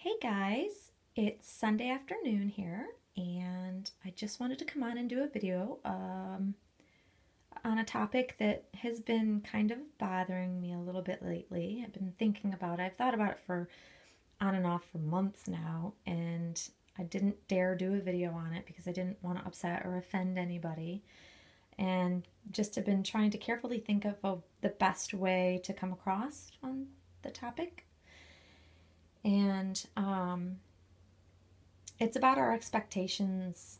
Hey guys, it's Sunday afternoon here, and I just wanted to come on and do a video on a topic that has been kind of bothering me a little bit lately. I've been thinking about it. I've thought about it for on and off for months now, and I didn't dare do a video on it because I didn't want to upset or offend anybody. And just have been trying to carefully think of the best way to come across on the topic. And it's about our expectations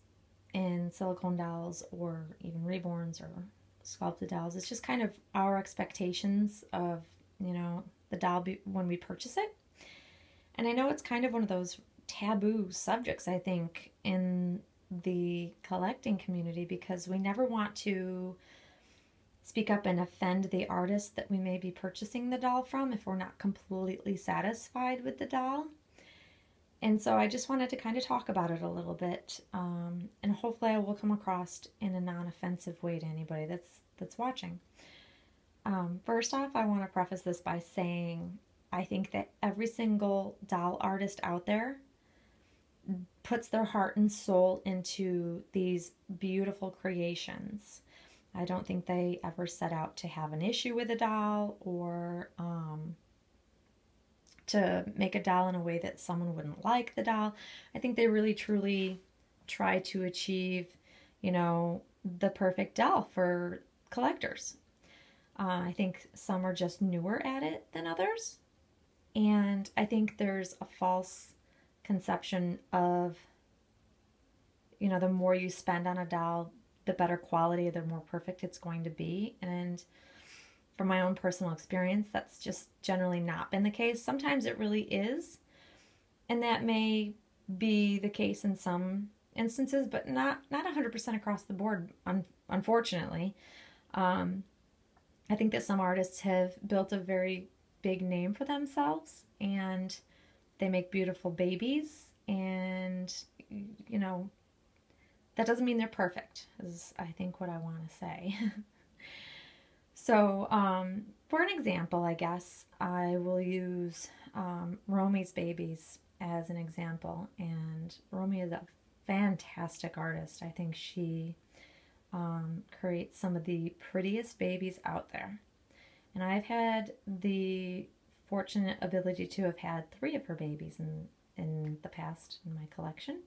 in silicone dolls or even reborns or sculpted dolls. It's just kind of our expectations of, the doll when we purchase it. And I know it's kind of one of those taboo subjects, I think, in the collecting community because we never want to speak up and offend the artist that we may be purchasing the doll from if we're not completely satisfied with the doll. And so I just wanted to kind of talk about it a little bit, and hopefully I will come across in a non-offensive way to anybody that's watching. First off, I want to preface this by saying I think that every single doll artist out there puts their heart and soul into these beautiful creations. I don't think they ever set out to have an issue with a doll or to make a doll in a way that someone wouldn't like the doll. I think they really truly try to achieve, the perfect doll for collectors. I think some are just newer at it than others. And I think there's a false conception of, the more you spend on a doll, the better quality, the more perfect it's going to be. And from my own personal experience, that's just generally not been the case. Sometimes it really is, and that may be the case in some instances, but not 100% across the board, unfortunately. I think that some artists have built a very big name for themselves, and they make beautiful babies, and, that doesn't mean they're perfect, is I think what I want to say. So, for an example, I guess, I will use Romy's Babies as an example. And Romy is a fantastic artist. I think she creates some of the prettiest babies out there. And I've had the fortunate ability to have had 3 of her babies in the past in my collection.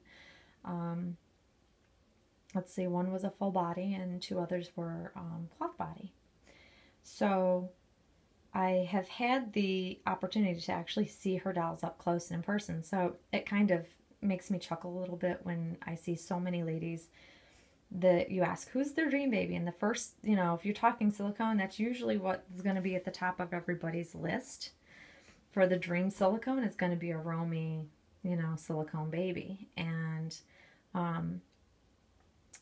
Let's see, one was a full body and 2 others were cloth body. So I have had the opportunity to actually see her dolls up close and in person. So it kind of makes me chuckle a little bit when I see so many ladies that you ask, who's their dream baby? And the first, if you're talking silicone, that's usually what's going to be at the top of everybody's list. For the dream silicone, it's going to be a Romy, silicone baby. And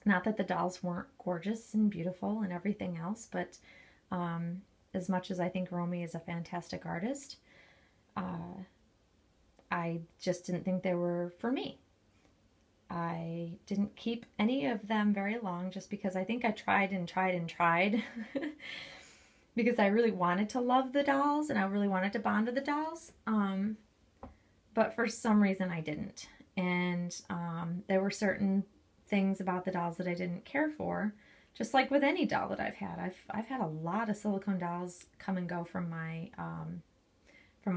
not that the dolls weren't gorgeous and beautiful and everything else, but as much as I think Romy is a fantastic artist, I just didn't think they were for me. I didn't keep any of them very long just because I think I tried and tried and tried because I really wanted to love the dolls and I really wanted to bond with the dolls. But for some reason I didn't. And there were certain things about the dolls that I didn't care for. Just like with any doll that I've had. I've had a lot of silicone dolls come and go from my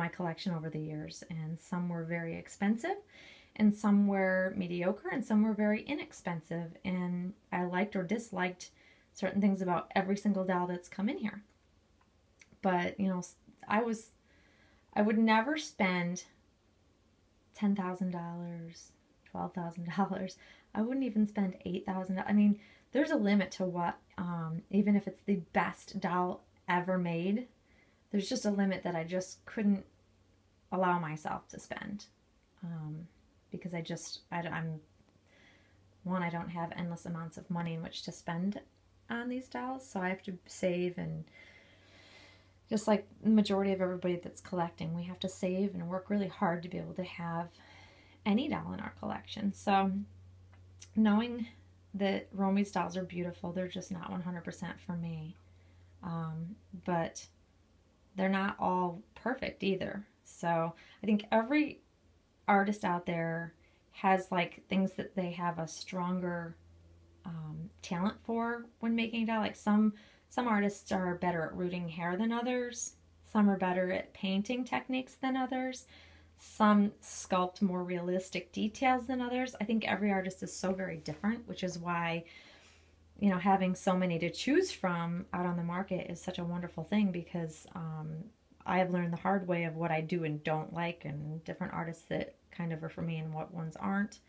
collection over the years, and some were very expensive, and some were mediocre, and some were very inexpensive, and I liked or disliked certain things about every single doll that's come in here. But, I would never spend $10,000, $12,000. I wouldn't even spend $8,000. I mean, there's a limit to what, even if it's the best doll ever made, there's just a limit that I just couldn't allow myself to spend. Because I don't have endless amounts of money in which to spend on these dolls, so I have to save, and just like the majority of everybody that's collecting, we have to save and work really hard to be able to have any doll in our collection. So knowing that Romy's dolls are beautiful, they're just not 100% for me. But they're not all perfect either. So I think every artist out there has like things that they have a stronger talent for when making a doll. Like some artists are better at rooting hair than others. Some are better at painting techniques than others. Some sculpt more realistic details than others. I think every artist is so very different, which is why, you know, having so many to choose from out on the market is such a wonderful thing, because I have learned the hard way of what I do and don't like, and different artists that kind of are for me and what ones aren't.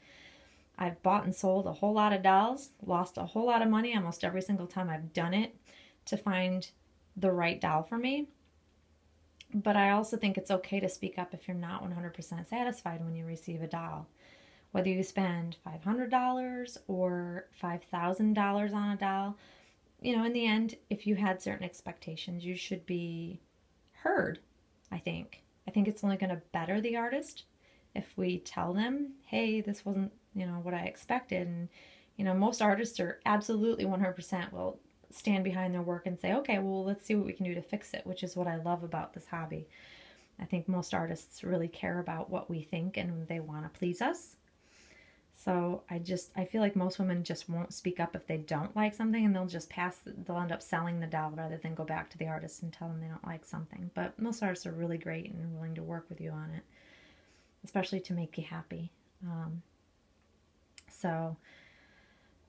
I've bought and sold a whole lot of dolls, lost a whole lot of money almost every single time I've done it to find the right doll for me. But I also think it's okay to speak up if you're not 100% satisfied when you receive a doll. Whether you spend $500 or $5,000 on a doll, you know, in the end, if you had certain expectations, you should be heard, I think. I think it's only going to better the artist if we tell them, hey, this wasn't, you know, what I expected. And, you know, most artists are absolutely 100% will stand behind their work and say, okay, well, let's see what we can do to fix it, which is what I love about this hobby. I think most artists really care about what we think and they want to please us. So I feel like most women just won't speak up if they don't like something, and they'll end up selling the doll rather than go back to the artist and tell them they don't like something. But most artists are really great and willing to work with you on it, especially to make you happy. So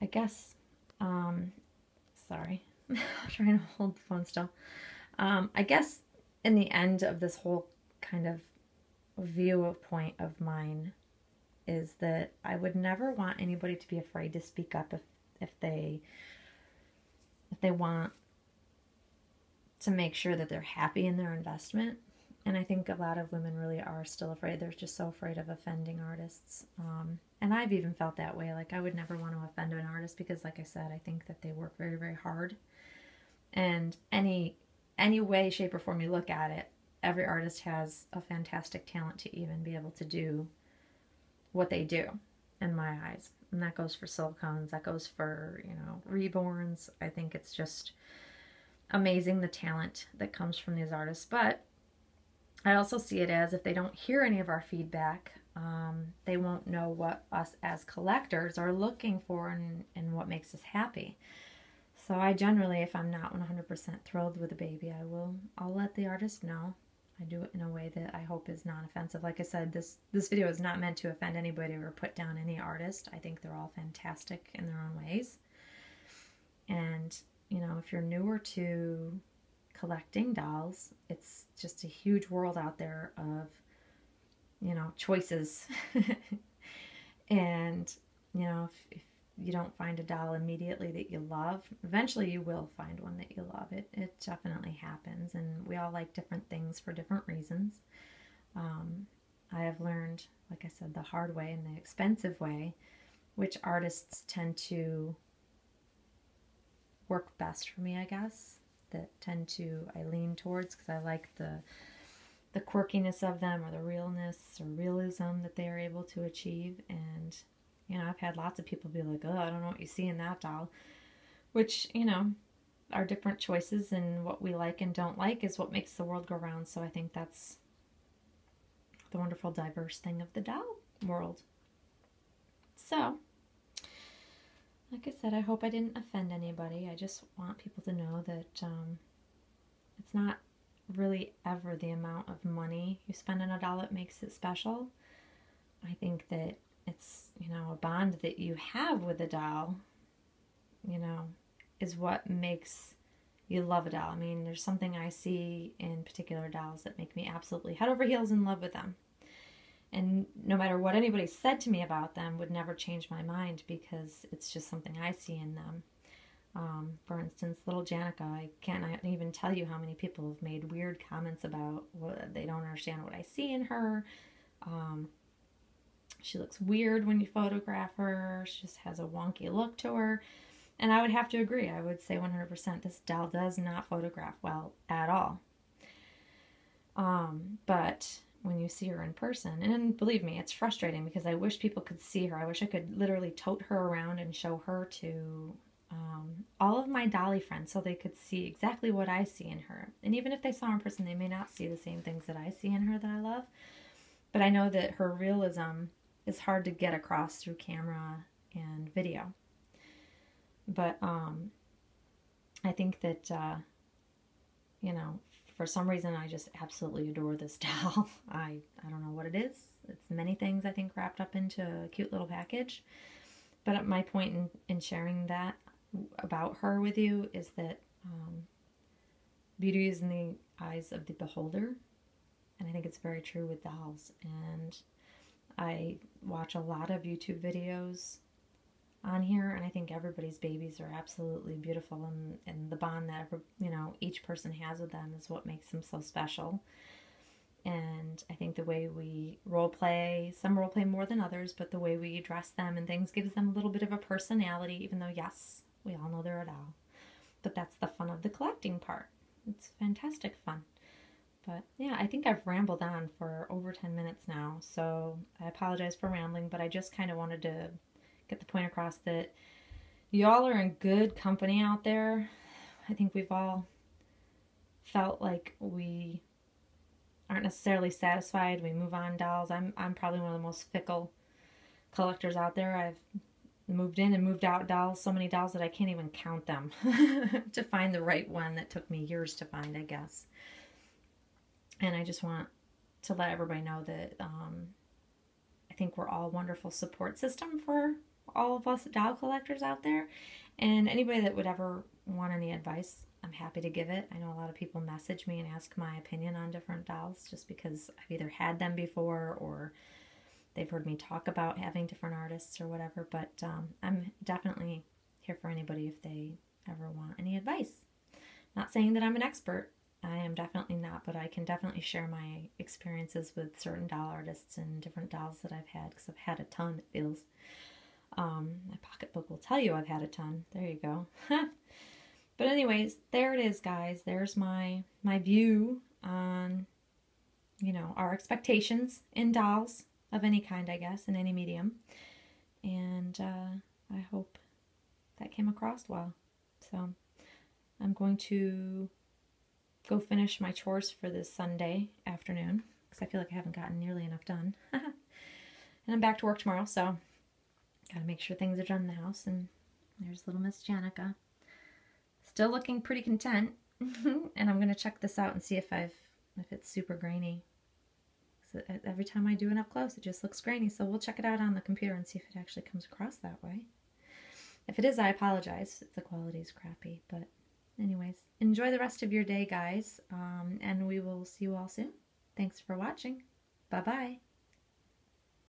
I guess, sorry, I'm trying to hold the phone still. I guess in the end of this whole kind of point of mine is that I would never want anybody to be afraid to speak up if they want to make sure that they're happy in their investment. And I think a lot of women really are still afraid. They're just so afraid of offending artists. And I've even felt that way. Like, I would never want to offend an artist because, like I said, I think that they work very, very hard. And any way, shape, or form you look at it, every artist has a fantastic talent to even be able to do what they do, in my eyes. And that goes for silicones, that goes for, you know, reborns. I think it's just amazing the talent that comes from these artists. But I also see it as if they don't hear any of our feedback, they won't know what us as collectors are looking for and what makes us happy. So I generally, if I'm not 100% thrilled with a baby, I'll let the artist know. I do it in a way that I hope is non-offensive. Like I said, this video is not meant to offend anybody or put down any artist. I think they're all fantastic in their own ways. And, you know, if you're newer to collecting dolls, it's just a huge world out there of, you know, choices. And, you know, if you don't find a doll immediately that you love, eventually you will find one that you love. It definitely happens, and we all like different things for different reasons. I have learned, like I said, the hard way and the expensive way, which artists tend to work best for me, I guess, that I lean towards, because I like the quirkiness of them, or the realness or realism that they are able to achieve. And, you know, I've had lots of people be like, oh, I don't know what you see in that doll, which, you know, our different choices and what we like and don't like is what makes the world go round. So I think that's the wonderful diverse thing of the doll world. So, like I said, I hope I didn't offend anybody. I just want people to know that it's not really ever the amount of money you spend on a doll that makes it special. I think that it's, you know, a bond that you have with a doll, you know, is what makes you love a doll. I mean, there's something I see in particular dolls that make me absolutely head over heels in love with them. And no matter what anybody said to me about them would never change my mind, because it's just something I see in them. For instance, little Janica, I can't even tell you how many people have made weird comments about what they don't understand what I see in her. She looks weird when you photograph her. She just has a wonky look to her. And I would have to agree. I would say 100% this doll does not photograph well at all. But when you see her in person, and believe me, it's frustrating because I wish people could see her. I wish I could literally tote her around and show her to all of my dolly friends so they could see exactly what I see in her. And even if they saw her in person, they may not see the same things that I see in her that I love. But I know that her realism is hard to get across through camera and video. But I think that, you know, for some reason I just absolutely adore this doll. I don't know what it is. It's many things, I think, wrapped up into a cute little package. But my point in sharing that about her with you is that beauty is in the eyes of the beholder. And I think it's very true with dolls. And I watch a lot of YouTube videos on here, and I think everybody's babies are absolutely beautiful, and the bond that each person has with them is what makes them so special. And I think the way we role play, some role play more than others, but the way we dress them and things gives them a little bit of a personality, even though, yes, we all know they're a doll. But that's the fun of the collecting part. It's fantastic fun. But yeah, I think I've rambled on for over 10 minutes now, so I apologize for rambling, but I just kind of wanted to get the point across that y'all are in good company out there. I think we've all felt like we aren't necessarily satisfied. We move on dolls. I'm probably one of the most fickle collectors out there. I've moved in and moved out dolls, so many dolls that I can't even count them to find the right one that took me years to find, I guess. And I just want to let everybody know that I think we're all a wonderful support system for all of us doll collectors out there. And anybody that would ever want any advice, I'm happy to give it. I know a lot of people message me and ask my opinion on different dolls just because I've either had them before or they've heard me talk about having different artists or whatever. But I'm definitely here for anybody if they ever want any advice. Not saying that I'm an expert. I am definitely not, but I can definitely share my experiences with certain doll artists and different dolls that I've had, because I've had a ton, it feels. My pocketbook will tell you I've had a ton. There you go. But anyways, there it is, guys. There's my view on, our expectations in dolls of any kind, I guess, in any medium. And I hope that came across well. So I'm going to go finish my chores for this Sunday afternoon, because I feel like I haven't gotten nearly enough done. And I'm back to work tomorrow, so gotta make sure things are done in the house. And there's little Miss Janica. Still looking pretty content. And I'm gonna check this out and see if it's super grainy. So every time I do it up close, it just looks grainy. So we'll check it out on the computer and see if it actually comes across that way. If it is, I apologize if the quality is crappy. But anyways, enjoy the rest of your day, guys. And we will see you all soon. Thanks for watching. Bye-bye.